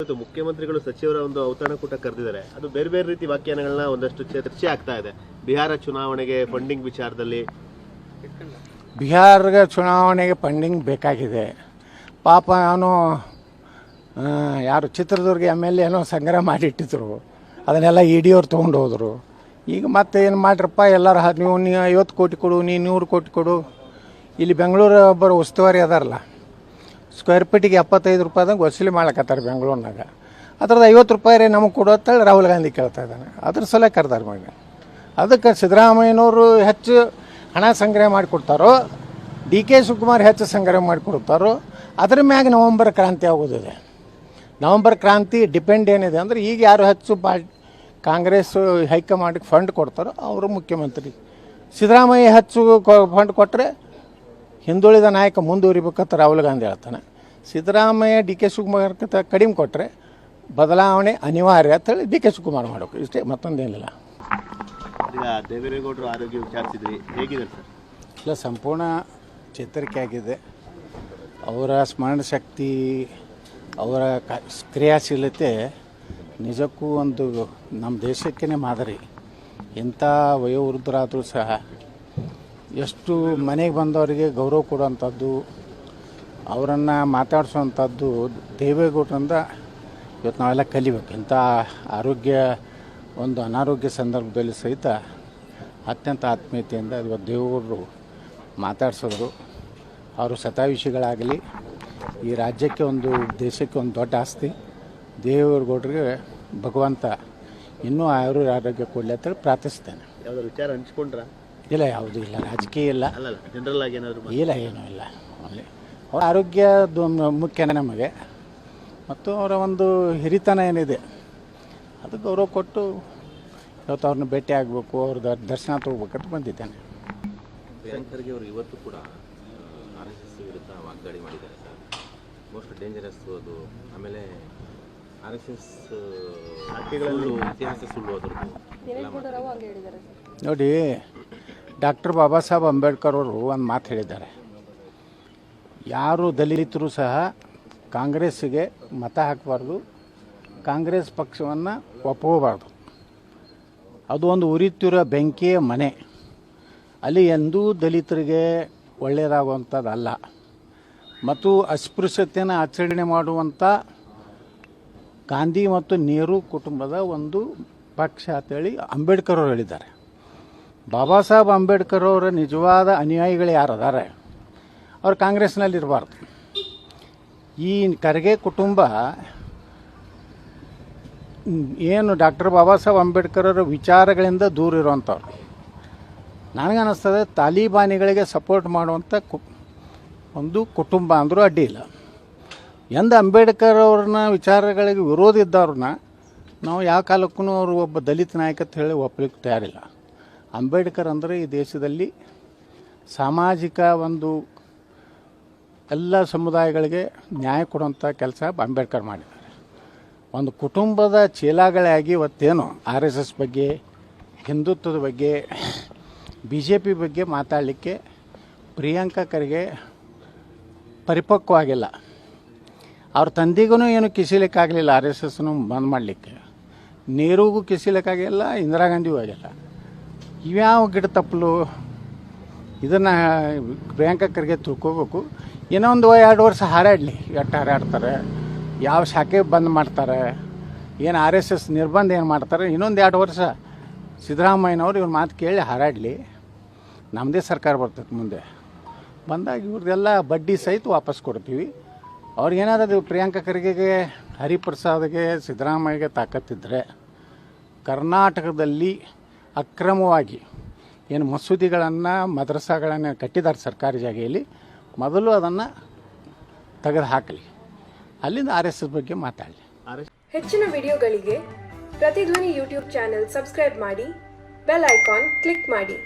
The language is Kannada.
ಇವತ್ತು ಮುಖ್ಯಮಂತ್ರಿಗಳು ಸಚಿವರ ಒಂದು ಔತಣಕೂಟ ಕರೆದಿದ್ದಾರೆ. ಅದು ಬೇರೆ ಬೇರೆ ರೀತಿ ವ್ಯಾಖ್ಯಾನಗಳನ್ನ ಒಂದಷ್ಟು ಚರ್ಚೆ ಆಗ್ತಾ ಇದೆ. ಬಿಹಾರ ಚುನಾವಣೆಗೆ ಫಂಡಿಂಗ್ ವಿಚಾರದಲ್ಲಿ ಬಿಹಾರ ಚುನಾವಣೆಗೆ ಫಂಡಿಂಗ್ ಬೇಕಾಗಿದೆ. ಪಾಪ ಅವನು ಯಾರು ಚಿತ್ರದುರ್ಗ MLA ಏನೋ ಸಂಗ್ರಹ ಮಾಡಿಟ್ಟಿದ್ರು, ಅದನ್ನೆಲ್ಲ ED ಅವ್ರು ತೊಗೊಂಡು ಹೋದರು. ಈಗ ಮತ್ತೆ ಏನು ಮಾಡ್ರಪ್ಪ ಎಲ್ಲರೂ ನೀವು 50 ಕೋಟಿ ಕೊಡು, 100 ಕೋಟಿ ಕೊಡು. ಇಲ್ಲಿ ಬೆಂಗಳೂರು ಒಬ್ಬರು ಉಸ್ತುವಾರಿ ಅದಾರಲ್ಲ, ಸ್ಕ್ವೇರ್ ಫೀಟಿಗೆ 75 ರೂಪಾಯಿದಾಗ ವಸೂಲಿ ಮಾಡ್ಲಕತ್ತಾರೆ ಬೆಂಗಳೂರಿನಾಗ. ಅದ್ರದ್ದು 50 ರೂಪಾಯಿ ನಮಗೆ ಕೊಡು ಅಂತೇಳಿ ರಾಹುಲ್ ಗಾಂಧಿ ಕೇಳ್ತಾ ಇದ್ದಾನೆ. ಅದ್ರ ಸಲ ಕರೆದಾರೆ ಮಗ. ಅದಕ್ಕೆ ಸಿದ್ದರಾಮಯ್ಯನವರು ಹೆಚ್ಚು ಹಣ ಸಂಗ್ರಹ ಮಾಡಿಕೊಡ್ತಾರೋ, DK ಶಿವಕುಮಾರ್ ಹೆಚ್ಚು ಸಂಗ್ರಹ ಮಾಡಿಕೊಡ್ತಾರೋ, ಅದ್ರ ಮ್ಯಾಗ ನವಂಬರ್ ಕ್ರಾಂತಿ ಆಗೋದಿದೆ. ನವಂಬರ್ ಕ್ರಾಂತಿ ಡಿಪೆಂಡ್ ಏನಿದೆ ಅಂದರೆ, ಈಗ ಯಾರು ಹೆಚ್ಚು ಕಾಂಗ್ರೆಸ್ ಹೈಕಮಾಂಡ್ಗೆ ಫಂಡ್ ಕೊಡ್ತಾರೋ ಅವರು ಮುಖ್ಯಮಂತ್ರಿ. ಸಿದ್ದರಾಮಯ್ಯ ಹೆಚ್ಚು ಫಂಡ್ ಕೊಟ್ಟರೆ ಹಿಂದುಳಿದ ನಾಯಕ ಮುಂದುವರಿಬೇಕಂತ ರಾಹುಲ್ ಗಾಂಧಿ ಹೇಳ್ತಾನೆ. ಸಿದ್ದರಾಮಯ್ಯ DK ಶಿವಕುಮಾರ್ ಕಡಿಮೆ ಕೊಟ್ಟರೆ ಬದಲಾವಣೆ ಅನಿವಾರ್ಯ ಅಂತೇಳಿ DK ಶಿವಕುಮಾರ್ ಮಾಡಬೇಕು, ಇಷ್ಟೇ, ಮತ್ತೊಂದೇನಿಲ್ಲ. ಈಗ ದೇವೇಗೌಡರು ಆರೋಗ್ಯ ವಿಚಾರಿಸಿದ್ರಿ, ಹೇಗಿದೆ ಸರ್? ಇಲ್ಲ, ಸಂಪೂರ್ಣ ಚೇತರಿಕೆ ಆಗಿದೆ. ಅವರ ಸ್ಮರಣ ಶಕ್ತಿ, ಅವರ ಕ್ರಿಯಾಶೀಲತೆ ನಿಜಕ್ಕೂ ಒಂದು ನಮ್ಮ ದೇಶಕ್ಕೇ ಮಾದರಿ. ಇಂಥ ವಯೋವೃದ್ಧರಾದರೂ ಸಹ ಎಷ್ಟು ಮನೆಗೆ ಬಂದವರಿಗೆ ಗೌರವ ಕೊಡುವಂಥದ್ದು, ಅವರನ್ನು ಮಾತಾಡಿಸುವಂಥದ್ದು ದೇವೇಗೌಡರಿಂದ ಇವತ್ತು ನಾವೆಲ್ಲ ಕಲಿಬೇಕು. ಇಂಥ ಆರೋಗ್ಯ ಒಂದು ಅನಾರೋಗ್ಯ ಸಂದರ್ಭದಲ್ಲಿ ಸಹಿತ ಅತ್ಯಂತ ಆತ್ಮೀಯತೆಯಿಂದ ಇವತ್ತು ದೇವೇಗೌಡರು ಮಾತಾಡ್ಸಿದ್ರು. ಅವರು ಶತಾಯುಷಿಗಳಾಗಲಿ, ಈ ರಾಜ್ಯಕ್ಕೆ ಒಂದು ದೇಶಕ್ಕೆ ಒಂದು ದೊಡ್ಡ ಆಸ್ತಿ. ದೇವೇಗೌಡರಿಗೆ ಭಗವಂತ ಇನ್ನೂ ಆರೋಗ್ಯ ಕೊಡಲಿ ಅಂತೇಳಿ ಪ್ರಾರ್ಥಿಸ್ತೇನೆ. ಯಾವ್ದಾದ್ರು ವಿಚಾರ ಹಂಚ್ಕೊಂಡ್ರ? ಇಲ್ಲ, ಯಾವುದೂ ಇಲ್ಲ, ರಾಜಕೀಯ ಇಲ್ಲ, ಜನರಲ್ ಆಗಿ ಏನಾದರೂ ಇಲ್ಲ, ಏನೂ ಇಲ್ಲ. ಅಲ್ಲಿ ಅವರ ಆರೋಗ್ಯ ಮುಖ್ಯನೇ ನಮಗೆ, ಮತ್ತು ಅವರ ಒಂದು ಹಿರಿತನ ಏನಿದೆ ಅದು ಗೌರವ ಕೊಟ್ಟು ಇವತ್ತು ಅವ್ರನ್ನ ಭೇಟಿ ಆಗಬೇಕು, ಅವ್ರ ದರ್ಶನ ತೊಗೋಬೇಕಂತ ಬಂದಿದ್ದೇನೆ. ಪ್ರಿಯಾಂಕ್ ಖರ್ಗೆ ಅವರು ಇವತ್ತು ಕೂಡ RSS ವಿರುದ್ಧ ವಾಗ್ದಾಳಿ ಮಾಡಿದ್ದಾರೆ ಸರ್. ಮೋಸ್ಟ್ ಡೇಂಜರಸ್ ಅದು. ಆಮೇಲೆ RSS ಇತಿಹಾಸ ಸುಳ್ಳು ಅದ್ರದ್ದು. ನೋಡಿ, ಡಾಕ್ಟರ್ ಬಾಬಾ ಸಾಹೇಬ್ ಅಂಬೇಡ್ಕರ್ ಅವರು ಒಂದು ಮಾತು ಹೇಳಿದ್ದಾರೆ, ಯಾರು ದಲಿತರು ಸಹ ಕಾಂಗ್ರೆಸ್ಸಿಗೆ ಮತ ಹಾಕಬಾರ್ದು, ಕಾಂಗ್ರೆಸ್ ಪಕ್ಷವನ್ನು ಒಪ್ಕೋಬಾರ್ದು. ಅದು ಒಂದು ಉರಿತಿರೋ ಬೆಂಕಿಯ ಮನೆ, ಅಲ್ಲಿ ಎಂದೂ ದಲಿತರಿಗೆ ಒಳ್ಳೆಯದಾಗುವಂಥದ್ದಲ್ಲ. ಮತ್ತು ಅಸ್ಪೃಶ್ಯತೆಯನ್ನು ಆಚರಣೆ ಮಾಡುವಂಥ ಗಾಂಧಿ ಮತ್ತು ನೆಹರು ಕುಟುಂಬದ ಒಂದು ಪಕ್ಷ ಅಂತೇಳಿ ಅಂಬೇಡ್ಕರ್ ಅವರು ಹೇಳಿದ್ದಾರೆ. ಬಾಬಾ ಸಾಹೇಬ್ ಅಂಬೇಡ್ಕರ್ ಅವರ ನಿಜವಾದ ಅನುಯಾಯಿಗಳು ಯಾರದಾರೆ ಅವ್ರು ಕಾಂಗ್ರೆಸ್ನಲ್ಲಿರಬಾರ್ದು. ಈ ಖರ್ಗೆ ಕುಟುಂಬ ಏನು ಡಾಕ್ಟರ್ ಬಾಬಾ ಸಾಹೇಬ್ ಅಂಬೇಡ್ಕರ್ ಅವರ ವಿಚಾರಗಳಿಂದ ದೂರ ಇರುವಂಥವ್ರು. ನನಗನ್ನಿಸ್ತದೆ ತಾಲಿಬಾನಿಗಳಿಗೆ ಸಪೋರ್ಟ್ ಮಾಡುವಂಥ ಒಂದು ಕುಟುಂಬ ಅಂದರೂ ಅಡ್ಡಿ ಇಲ್ಲ. ಎಂದು ಅಂಬೇಡ್ಕರ್ ಅವ್ರನ್ನ ವಿಚಾರಗಳಿಗೆ ವಿರೋಧ ಇದ್ದವ್ರನ್ನ ನಾವು ಯಾವ ಕಾಲಕ್ಕೂ ಅವರು ಒಬ್ಬ ದಲಿತ ನಾಯಕ ಅಂತ ಹೇಳಿ ಒಪ್ಪಲಿಕ್ಕೆ ತಯಾರಿಲ್ಲ. ಅಂಬೇಡ್ಕರ್ ಅಂದರೆ ಈ ದೇಶದಲ್ಲಿ ಸಾಮಾಜಿಕ ಒಂದು ಎಲ್ಲ ಸಮುದಾಯಗಳಿಗೆ ನ್ಯಾಯ ಕೊಡುವಂಥ ಕೆಲಸ ಅಂಬೇಡ್ಕರ್ ಮಾಡಿದ್ದಾರೆ. ಒಂದು ಕುಟುಂಬದ ಚೀಲಾಗಳಾಗಿ ಇವತ್ತೇನು RSS ಬಗ್ಗೆ, ಹಿಂದುತ್ವದ ಬಗ್ಗೆ, BJP ಬಗ್ಗೆ ಮಾತಾಡಲಿಕ್ಕೆ ಪ್ರಿಯಾಂಕಾ ಖರ್ಗೆ ಪರಿಪಕ್ವವಾಗಿಲ್ಲ. ಅವ್ರ ತಂದೆಗೂ ಏನು ಕಿಸಿಲಿಕ್ಕಾಗಲಿಲ್ಲ RSSನು ಬಂದ್ ಮಾಡಲಿಕ್ಕೆ, ನೆಹರುಗೂ ಕಿಸಿಲಿಕ್ಕಾಗಿಲ್ಲ, ಇಂದಿರಾ ಗಾಂಧಿಗೂ ಆಗಿಲ್ಲ. ಇವ್ಯಾವ ಗಿಡ ತಪ್ಪಲು, ಇದನ್ನು ಪ್ರಿಯಾಂಕಾ ಖರ್ಗೆ ತಿಳ್ಕೋಬೇಕು. ಇನ್ನೊಂದು 2 ವರ್ಷ ಹಾರಾಡಲಿ, ಎಷ್ಟು ಹಾರಾಡ್ತಾರೆ, ಯಾವ ಶಾಖೆ ಬಂದ್ ಮಾಡ್ತಾರೆ, ಏನು RSS ನಿರ್ಬಂಧ ಏನು ಮಾಡ್ತಾರೆ. ಇನ್ನೊಂದು 2 ವರ್ಷ ಸಿದ್ದರಾಮಯ್ಯನವ್ರು ಇವ್ರ ಮಾತು ಕೇಳಿ ಹಾರಾಡಲಿ. ನಮ್ಮದೇ ಸರ್ಕಾರ ಬರ್ತೈತೆ ಮುಂದೆ, ಬಂದಾಗ ಇವ್ರದ್ದೆಲ್ಲ ಬಡ್ಡಿ ಸಹಿತ ವಾಪಸ್ ಕೊಡ್ತೀವಿ. ಅವ್ರಿಗೇನಾದರೂ ಪ್ರಿಯಾಂಕಾ ಖರ್ಗೆಗೆ, ಹರಿಪ್ರಸಾದ್ಗೆ, ಸಿದ್ದರಾಮಯ್ಯಗೆ ತಾಕತ್ತಿದ್ದರೆ ಕರ್ನಾಟಕದಲ್ಲಿ ಅಕ್ರಮವಾಗಿ ಏನು ಮಸೂದಿಗಳನ್ನು, ಮದ್ರಸಾಗಳನ್ನು ಕಟ್ಟಿದ್ದಾರೆ ಸರ್ಕಾರಿ ಜಾಗೆಯಲ್ಲಿ, ಮೊದಲು ಅದನ್ನು ತೆಗೆದು ಹಾಕಲಿ, ಅಲ್ಲಿಂದ RSS ಬಗ್ಗೆ ಮಾತಾಡಲಿ. ಹೆಚ್ಚಿನ ವಿಡಿಯೋಗಳಿಗೆ ಪ್ರತಿಧ್ವನಿ YouTube ಚಾನೆಲ್ ಸಬ್ಸ್ಕ್ರೈಬ್ ಮಾಡಿ, ಬೆಲ್ ಐಕಾನ್ ಕ್ಲಿಕ್ ಮಾಡಿ.